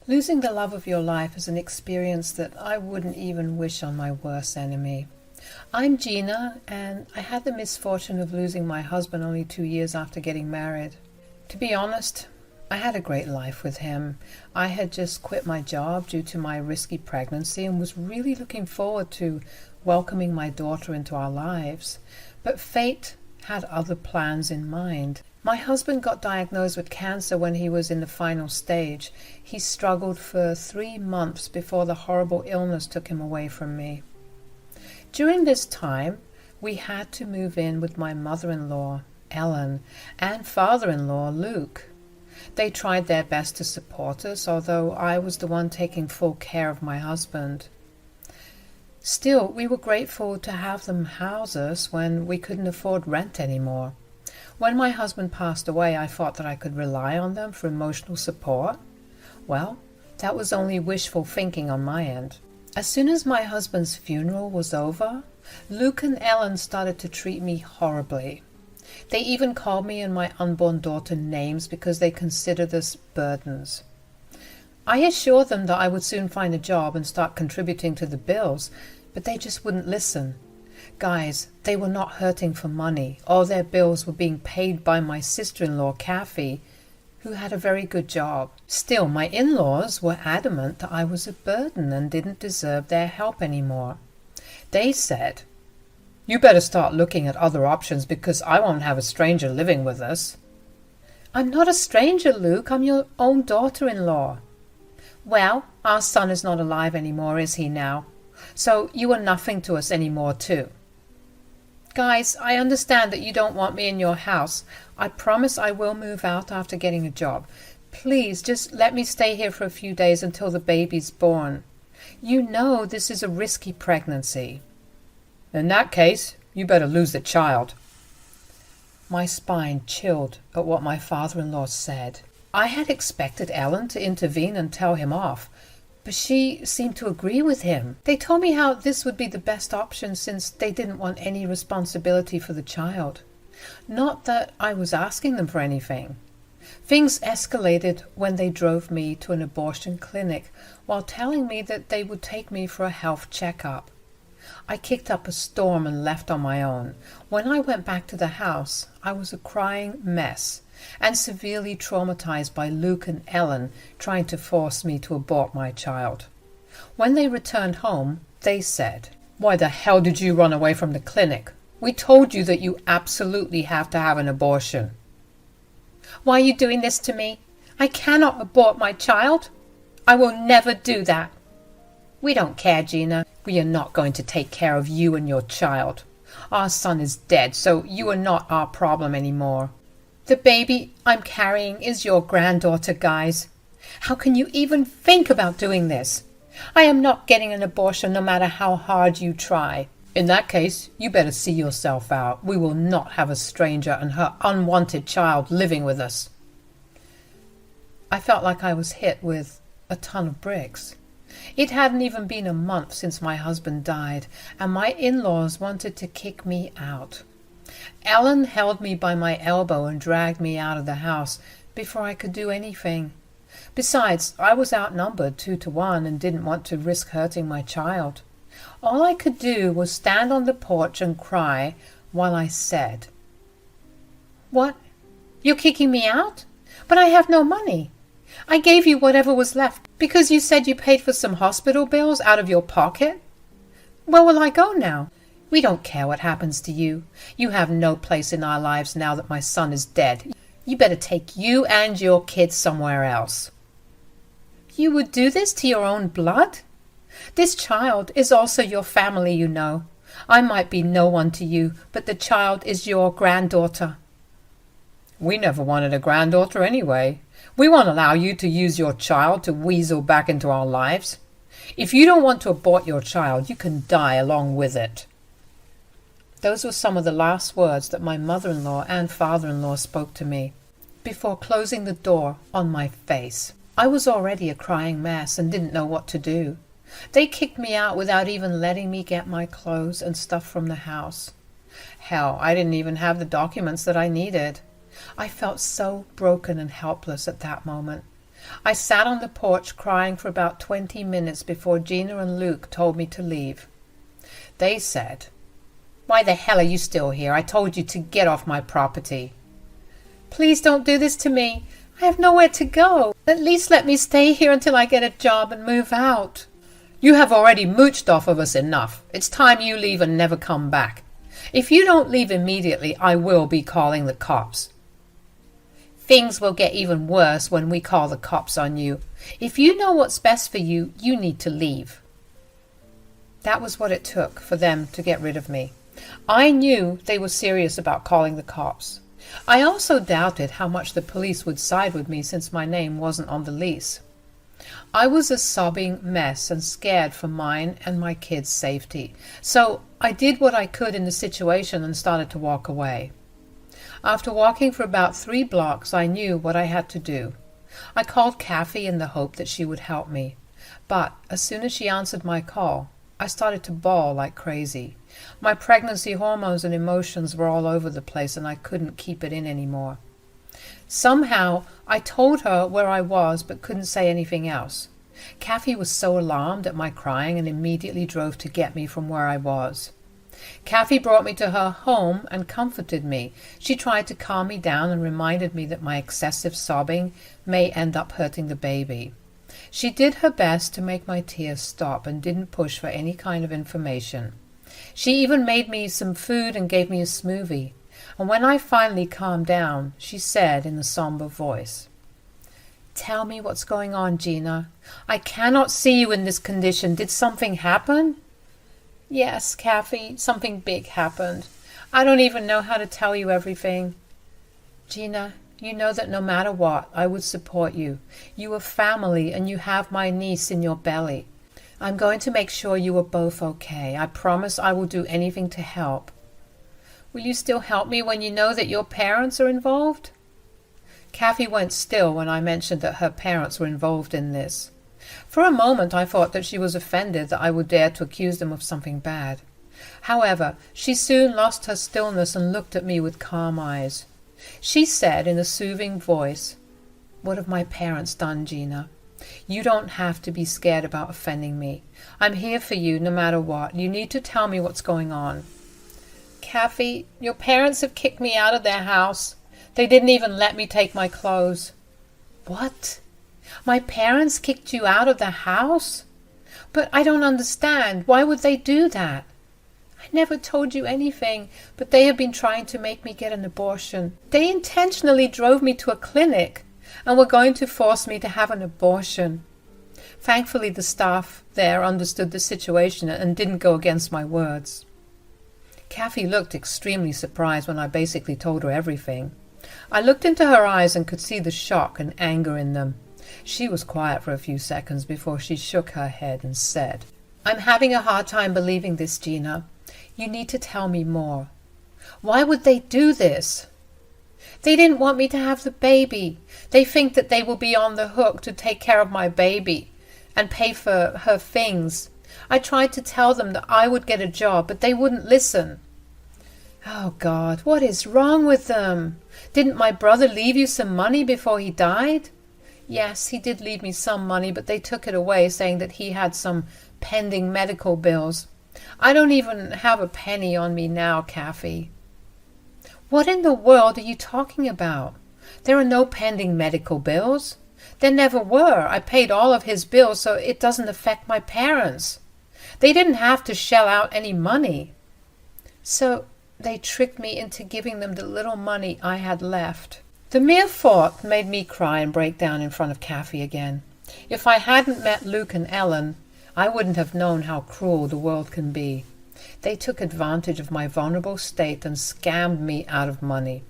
Losing the love of your life is an experience that I wouldn't even wish on my worst enemy. I'm Gina, and I had the misfortune of losing my husband only 2 years after getting married. To be honest, I had a great life with him. I had just quit my job due to my risky pregnancy and was really looking forward to welcoming my daughter into our lives. But fate had other plans in mind. My husband got diagnosed with cancer when he was in the final stage. He struggled for 3 months before the horrible illness took him away from me. During this time, we had to move in with my mother-in-law, Ellen, and father-in-law, Luke. They tried their best to support us, although I was the one taking full care of my husband. Still, we were grateful to have them house us when we couldn't afford rent anymore. When my husband passed away, I thought that I could rely on them for emotional support. Well, that was only wishful thinking on my end. As soon as my husband's funeral was over, Luke and Ellen started to treat me horribly. They even called me and my unborn daughter names because they considered us burdens. I assured them that I would soon find a job and start contributing to the bills, but they just wouldn't listen. Guys, they were not hurting for money. All their bills were being paid by my sister-in-law, Kathy, who had a very good job. Still, my in-laws were adamant that I was a burden and didn't deserve their help anymore. They said, "You better start looking at other options because I won't have a stranger living with us." "I'm not a stranger, Luke. I'm your own daughter-in-law." "Well, our son is not alive anymore, is he now? So you are nothing to us anymore too." "Guys, I understand that you don't want me in your house. I promise I will move out after getting a job. Please, just let me stay here for a few days until the baby's born. You know this is a risky pregnancy." "In that case, you better lose the child." My spine chilled at what my father-in-law said. I had expected Ellen to intervene and tell him off, but she seemed to agree with him. They told me how this would be the best option since they didn't want any responsibility for the child. Not that I was asking them for anything. Things escalated when they drove me to an abortion clinic while telling me that they would take me for a health checkup. I kicked up a storm and left on my own. When I went back to the house, I was a crying mess and severely traumatized by Luke and Ellen trying to force me to abort my child. When they returned home, they said, "Why the hell did you run away from the clinic? We told you that you absolutely have to have an abortion." "Why are you doing this to me? I cannot abort my child. I will never do that." "We don't care, Gina. We are not going to take care of you and your child. Our son is dead, so you are not our problem anymore. The baby I'm carrying is your granddaughter, guys. How can you even think about doing this? I am not getting an abortion no matter how hard you try." "In that case, you better see yourself out. We will not have a stranger and her unwanted child living with us." I felt like I was hit with a ton of bricks. It hadn't even been a month since my husband died, and my in-laws wanted to kick me out. Ellen held me by my elbow and dragged me out of the house before I could do anything. Besides, I was outnumbered 2-1 and didn't want to risk hurting my child. All I could do was stand on the porch and cry while I said, "What? You're kicking me out? But I have no money. I gave you whatever was left because you said you paid for some hospital bills out of your pocket. Where will I go now? We don't care what happens to you. You have no place in our lives now that my son is dead. You better take you and your kids somewhere else." "You would do this to your own blood? This child is also your family, you know. I might be no one to you, but the child is your granddaughter." "We never wanted a granddaughter anyway. We won't allow you to use your child to weasel back into our lives. If you don't want to abort your child, you can die along with it." Those were some of the last words that my mother-in-law and father-in-law spoke to me before closing the door on my face. I was already a crying mess and didn't know what to do. They kicked me out without even letting me get my clothes and stuff from the house. Hell, I didn't even have the documents that I needed. I felt so broken and helpless at that moment. I sat on the porch crying for about 20 minutes before Gina and Luke told me to leave. They said, "Why the hell are you still here? I told you to get off my property." "Please don't do this to me. I have nowhere to go. At least let me stay here until I get a job and move out." "You have already mooched off of us enough. It's time you leave and never come back. If you don't leave immediately, I will be calling the cops." "Things will get even worse when we call the cops on you. If you know what's best for you, you need to leave." That was what it took for them to get rid of me. I knew they were serious about calling the cops. I also doubted how much the police would side with me since my name wasn't on the lease. I was a sobbing mess and scared for mine and my kids' safety. So I did what I could in the situation and started to walk away. After walking for about 3 blocks, I knew what I had to do. I called Kathy in the hope that she would help me. But as soon as she answered my call, I started to bawl like crazy. My pregnancy hormones and emotions were all over the place and I couldn't keep it in anymore. Somehow, I told her where I was but couldn't say anything else. Kathy was so alarmed at my crying and immediately drove to get me from where I was. Kathy brought me to her home and comforted me. She tried to calm me down and reminded me that my excessive sobbing may end up hurting the baby. She did her best to make my tears stop and didn't push for any kind of information. She even made me some food and gave me a smoothie. And when I finally calmed down, she said in a somber voice, "Tell me what's going on, Gina. I cannot see you in this condition. Did something happen?" "Yes, Kathy, something big happened. I don't even know how to tell you everything." "Gina, you know that no matter what, I would support you. You are family and you have my niece in your belly. I'm going to make sure you are both okay. I promise I will do anything to help." "Will you still help me when you know that your parents are involved?" Kathy went still when I mentioned that her parents were involved in this. For a moment I thought that she was offended that I would dare to accuse them of something bad. However, she soon lost her stillness and looked at me with calm eyes. She said in a soothing voice, "What have my parents done, Gina? You don't have to be scared about offending me. I'm here for you no matter what. You need to tell me what's going on." "Kathy, your parents have kicked me out of their house. They didn't even let me take my clothes." "What? My parents kicked you out of the house? But I don't understand. Why would they do that?" "I never told you anything, but they have been trying to make me get an abortion. They intentionally drove me to a clinic and were going to force me to have an abortion." Thankfully, the staff there understood the situation and didn't go against my words. Kathy looked extremely surprised when I basically told her everything. I looked into her eyes and could see the shock and anger in them. She was quiet for a few seconds before she shook her head and said, "I'm having a hard time believing this, Gina. You need to tell me more. Why would they do this?" "They didn't want me to have the baby. They think that they will be on the hook to take care of my baby and pay for her things. I tried to tell them that I would get a job, but they wouldn't listen." "Oh God, what is wrong with them? Didn't my brother leave you some money before he died?" "Yes, he did leave me some money, but they took it away, saying that he had some pending medical bills. I don't even have a penny on me now, Kathy." "What in the world are you talking about? There are no pending medical bills. There never were. I paid all of his bills, so it doesn't affect my parents. They didn't have to shell out any money." "So they tricked me into giving them the little money I had left." The mere thought made me cry and break down in front of Kathy again. If I hadn't met Luke and Ellen, I wouldn't have known how cruel the world can be. They took advantage of my vulnerable state and scammed me out of money.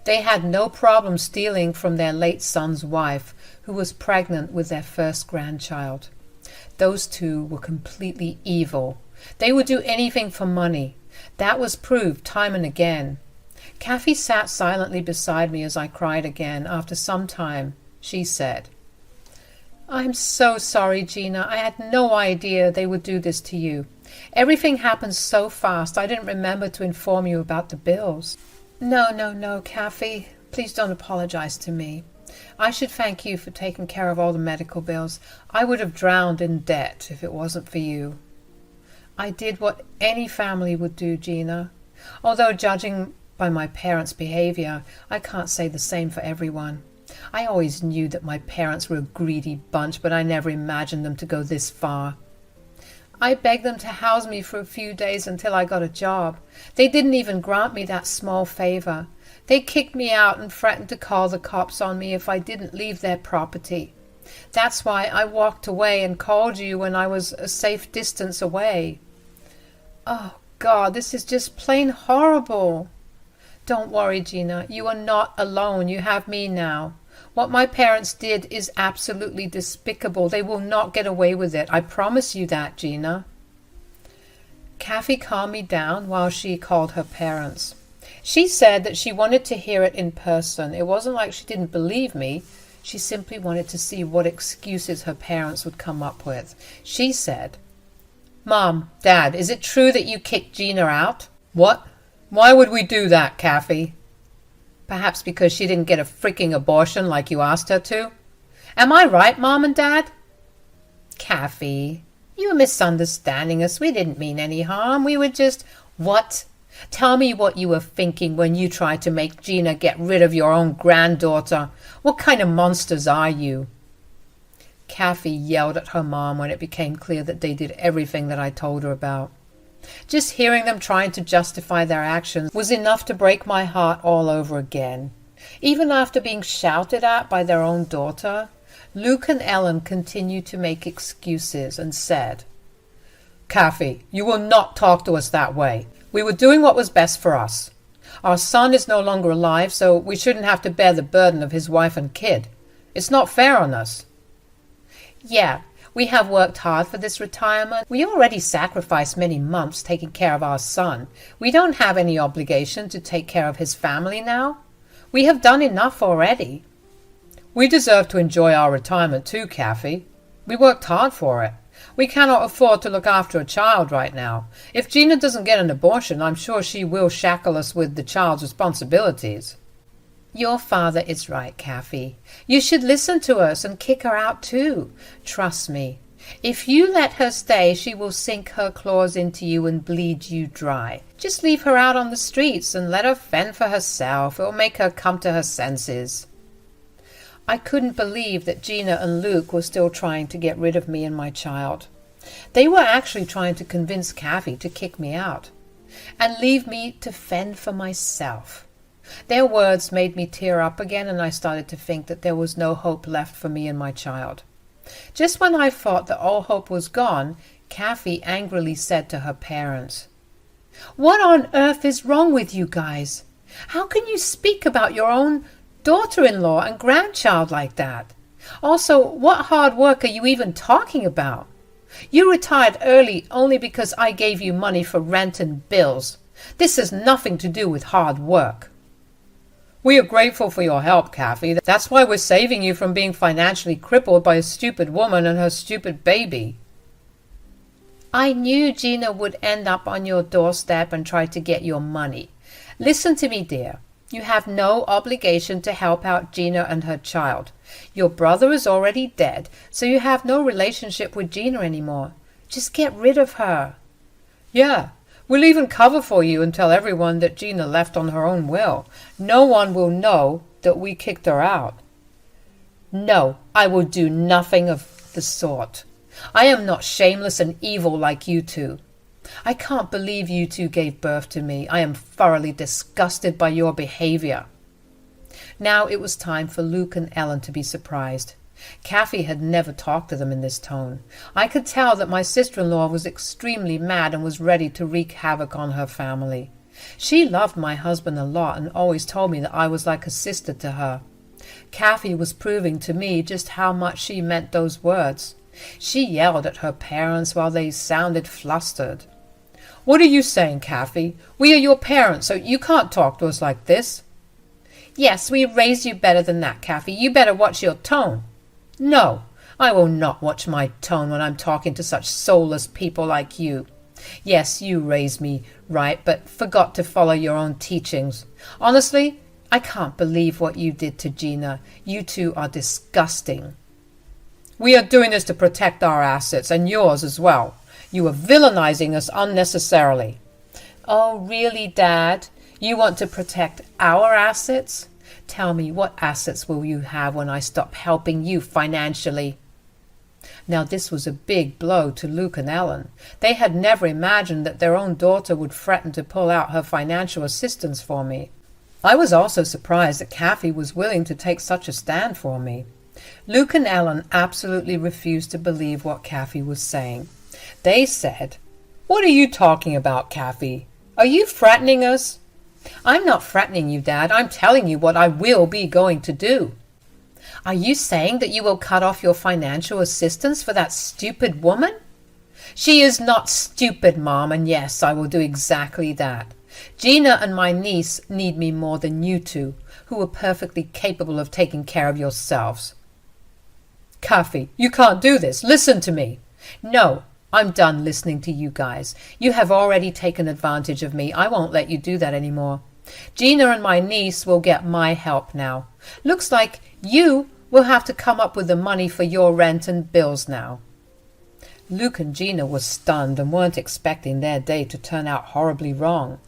They had no problem stealing from their late son's wife, who was pregnant with their first grandchild. Those two were completely evil. They would do anything for money. That was proved time and again. Kathy sat silently beside me as I cried again. After some time, she said, "I'm so sorry, Gina. I had no idea they would do this to you. Everything happened so fast, I didn't remember to inform you about the bills." No, Kathy. Please don't apologize to me. I should thank you for taking care of all the medical bills. I would have drowned in debt if it wasn't for you. I did what any family would do, Gina. Although judging by my parents' behavior, I can't say the same for everyone. I always knew that my parents were a greedy bunch, but I never imagined them to go this far. I begged them to house me for a few days until I got a job. They didn't even grant me that small favor. They kicked me out and threatened to call the cops on me if I didn't leave their property. That's why I walked away and called you when I was a safe distance away. Oh, God, this is just plain horrible. Don't worry, Gina. You are not alone. You have me now. What my parents did is absolutely despicable. They will not get away with it. I promise you that, Gina. Kathy calmed me down while she called her parents. She said that she wanted to hear it in person. It wasn't like she didn't believe me. She simply wanted to see what excuses her parents would come up with. She said, "Mom, Dad, is it true that you kicked Gina out?" "What? Why would we do that, Kathy?" "Perhaps because she didn't get a freaking abortion like you asked her to. Am I right, Mom and Dad?" "Kathy, you were misunderstanding us. We didn't mean any harm. We were just—" "What? Tell me what you were thinking when you tried to make Gina get rid of your own granddaughter. What kind of monsters are you?" Kathy yelled at her mom when it became clear that they did everything that I told her about. Just hearing them trying to justify their actions was enough to break my heart all over again. Even after being shouted at by their own daughter, Luke and Ellen continued to make excuses and said, "Kathy, you will not talk to us that way. We were doing what was best for us. Our son is no longer alive, so we shouldn't have to bear the burden of his wife and kid. It's not fair on us." "Yeah, we have worked hard for this retirement. We already sacrificed many months taking care of our son. We don't have any obligation to take care of his family now. We have done enough already." "We deserve to enjoy our retirement too, Kathy. We worked hard for it. We cannot afford to look after a child right now. If Gina doesn't get an abortion, I'm sure she will shackle us with the child's responsibilities." "Your father is right, Kathy. You should listen to us and kick her out too. Trust me. If you let her stay, she will sink her claws into you and bleed you dry. Just leave her out on the streets and let her fend for herself. It will make her come to her senses." I couldn't believe that Gina and Luke were still trying to get rid of me and my child. They were actually trying to convince Kathy to kick me out and leave me to fend for myself. Their words made me tear up again, and I started to think that there was no hope left for me and my child. Just when I thought that all hope was gone, Kathy angrily said to her parents, "What on earth is wrong with you guys? How can you speak about your own daughter-in-law and grandchild like that? Also, what hard work are you even talking about? You retired early only because I gave you money for rent and bills. This has nothing to do with hard work." "We are grateful for your help, Kathy. That's why we're saving you from being financially crippled by a stupid woman and her stupid baby." "I knew Gina would end up on your doorstep and try to get your money. Listen to me, dear. You have no obligation to help out Gina and her child. Your brother is already dead, so you have no relationship with Gina anymore. Just get rid of her." "Yeah, we'll even cover for you and tell everyone that Gina left on her own will. No one will know that we kicked her out." "No, I will do nothing of the sort. I am not shameless and evil like you two. I can't believe you two gave birth to me. I am thoroughly disgusted by your behavior." Now it was time for Luke and Ellen to be surprised. Kathy had never talked to them in this tone. I could tell that my sister-in-law was extremely mad and was ready to wreak havoc on her family. She loved my husband a lot and always told me that I was like a sister to her. Kathy was proving to me just how much she meant those words. She yelled at her parents while they sounded flustered. "What are you saying, Kathy? We are your parents, so you can't talk to us like this." "Yes, we raised you better than that, Kathy. You better watch your tone." "No, I will not watch my tone when I'm talking to such soulless people like you. Yes, you raised me right, but forgot to follow your own teachings. Honestly, I can't believe what you did to Gina. You two are disgusting. We are doing this to protect our assets and yours as well. You are villainizing us unnecessarily. Oh, really, Dad? You want to protect our assets? Tell me, what assets will you have when I stop helping you financially? Now this was a big blow to Luke and Ellen. They had never imagined that their own daughter would threaten to pull out her financial assistance for me. I was also surprised that Kathy was willing to take such a stand for me. Luke and Ellen absolutely refused to believe what Kathy was saying. They said, "What are you talking about, Kathy? Are you threatening us?" "I'm not threatening you, Dad. I'm telling you what I will be going to do." "Are you saying that you will cut off your financial assistance for that stupid woman?" "She is not stupid, Mom, and yes, I will do exactly that. Gina and my niece need me more than you two, who are perfectly capable of taking care of yourselves." "Kathy, you can't do this. Listen to me." "No, I'm done listening to you guys. You have already taken advantage of me. I won't let you do that anymore. Gina and my niece will get my help now. Looks like you will have to come up with the money for your rent and bills now." Luke and Gina were stunned and weren't expecting their day to turn out horribly wrong.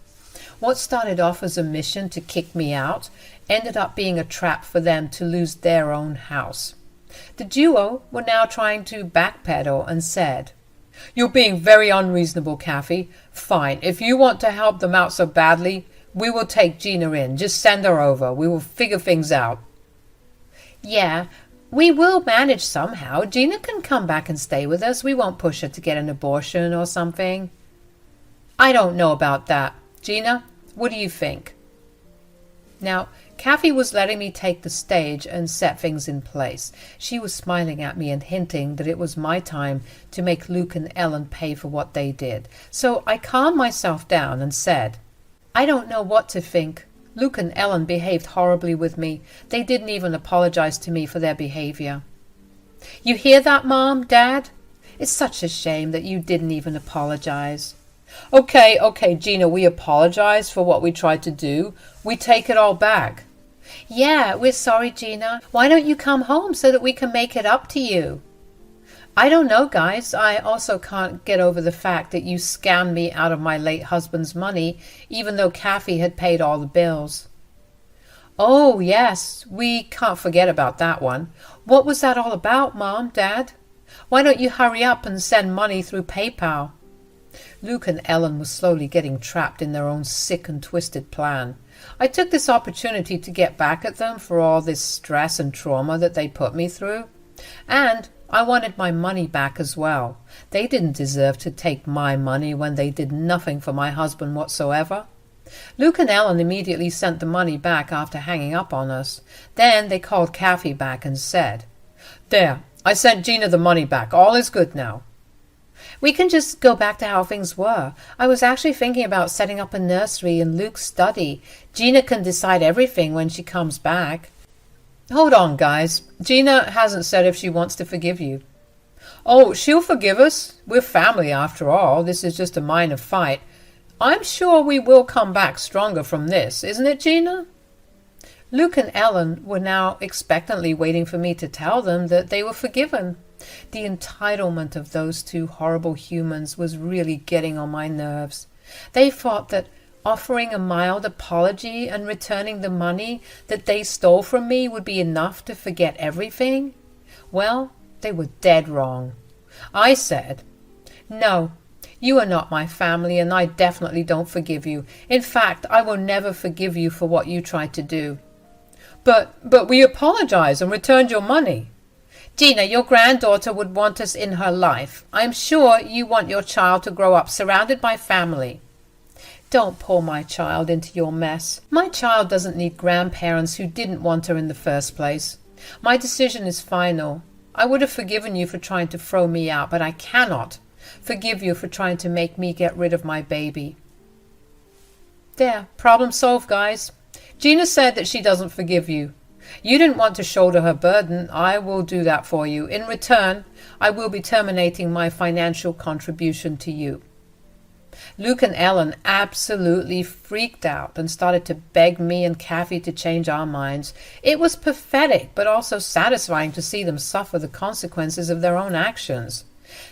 What started off as a mission to kick me out ended up being a trap for them to lose their own house. The duo were now trying to backpedal and said, "You're being very unreasonable, Kathy. Fine, if you want to help them out so badly, we will take Gina in. Just send her over. We will figure things out." "Yeah, we will manage somehow. Gina can come back and stay with us. We won't push her to get an abortion or something." "I don't know about that. Gina, what do you think?" Now, Kathy was letting me take the stage and set things in place. She was smiling at me and hinting that it was my time to make Luke and Ellen pay for what they did. So I calmed myself down and said, "I don't know what to think. Luke and Ellen behaved horribly with me. They didn't even apologize to me for their behavior." "You hear that, Mom, Dad? It's such a shame that you didn't even apologize." Okay, Gina, we apologize for what we tried to do. We take it all back." "Yeah, we're sorry, Gina. Why don't you come home so that we can make it up to you?" "I don't know, guys. I also can't get over the fact that you scammed me out of my late husband's money, even though Kathy had paid all the bills." "Oh, yes, we can't forget about that one. What was that all about, Mom, Dad? Why don't you hurry up and send money through PayPal?" Luke and Ellen were slowly getting trapped in their own sick and twisted plan. I took this opportunity to get back at them for all this stress and trauma that they put me through. And I wanted my money back as well. They didn't deserve to take my money when they did nothing for my husband whatsoever. Luke and Ellen immediately sent the money back after hanging up on us. Then they called Kathy back and said, "There, I sent Gina the money back. All is good now." "We can just go back to how things were. I was actually thinking about setting up a nursery in Luke's study. Gina can decide everything when she comes back." "Hold on, guys. Gina hasn't said if she wants to forgive you." "Oh, she'll forgive us. We're family after all. This is just a minor fight. I'm sure we will come back stronger from this, isn't it, Gina?" Luke and Ellen were now expectantly waiting for me to tell them that they were forgiven. The entitlement of those two horrible humans was really getting on my nerves. They thought that offering a mild apology and returning the money that they stole from me would be enough to forget everything. Well, they were dead wrong. I said, "No, you are not my family, and I definitely don't forgive you. In fact, I will never forgive you for what you tried to do." But we apologized and returned your money." "Gina, your granddaughter would want us in her life. I'm sure you want your child to grow up surrounded by family." "Don't pull my child into your mess. My child doesn't need grandparents who didn't want her in the first place. My decision is final. I would have forgiven you for trying to throw me out, but I cannot forgive you for trying to make me get rid of my baby." There, problem solved, guys. Gina said that she doesn't forgive you. You didn't want to shoulder her burden. I will do that for you. In return, I will be terminating my financial contribution to you. Luke and Ellen absolutely freaked out and started to beg me and Kathy to change our minds. It was pathetic, but also satisfying to see them suffer the consequences of their own actions.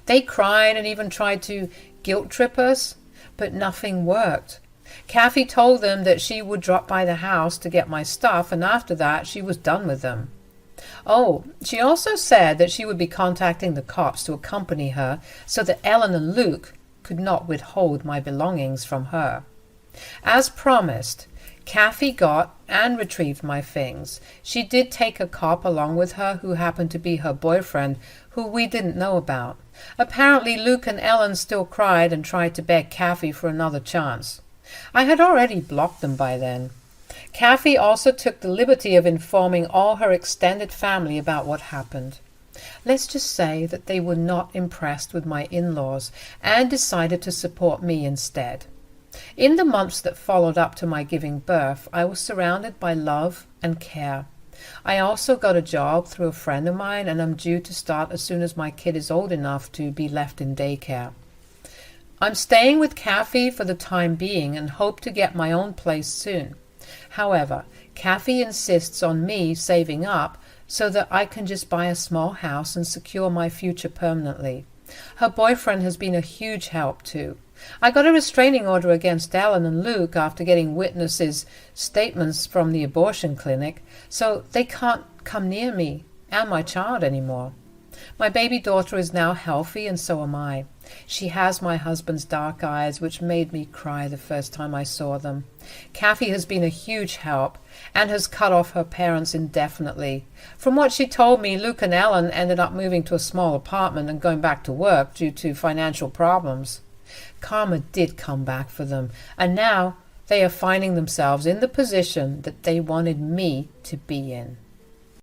They cried and even tried to guilt trip us, but nothing worked. Kathy told them that she would drop by the house to get my stuff, and after that she was done with them. Oh, she also said that she would be contacting the cops to accompany her so that Ellen and Luke could not withhold my belongings from her. As promised, Kathy got and retrieved my things. She did take a cop along with her who happened to be her boyfriend, who we didn't know about. Apparently Luke and Ellen still cried and tried to beg Kathy for another chance. I had already blocked them by then. Kathy also took the liberty of informing all her extended family about what happened. Let's just say that they were not impressed with my in-laws and decided to support me instead. In the months that followed up to my giving birth, I was surrounded by love and care. I also got a job through a friend of mine, and I'm due to start as soon as my kid is old enough to be left in daycare. I'm staying with Kathy for the time being and hope to get my own place soon. However, Kathy insists on me saving up so that I can just buy a small house and secure my future permanently. Her boyfriend has been a huge help too. I got a restraining order against Ellen and Luke after getting witnesses' statements from the abortion clinic, so they can't come near me and my child anymore. My baby daughter is now healthy, and so am I. She has my husband's dark eyes, which made me cry the first time I saw them. Kathy has been a huge help and has cut off her parents indefinitely. From what she told me, Luke and Ellen ended up moving to a small apartment and going back to work due to financial problems. Karma did come back for them, and now they are finding themselves in the position that they wanted me to be in.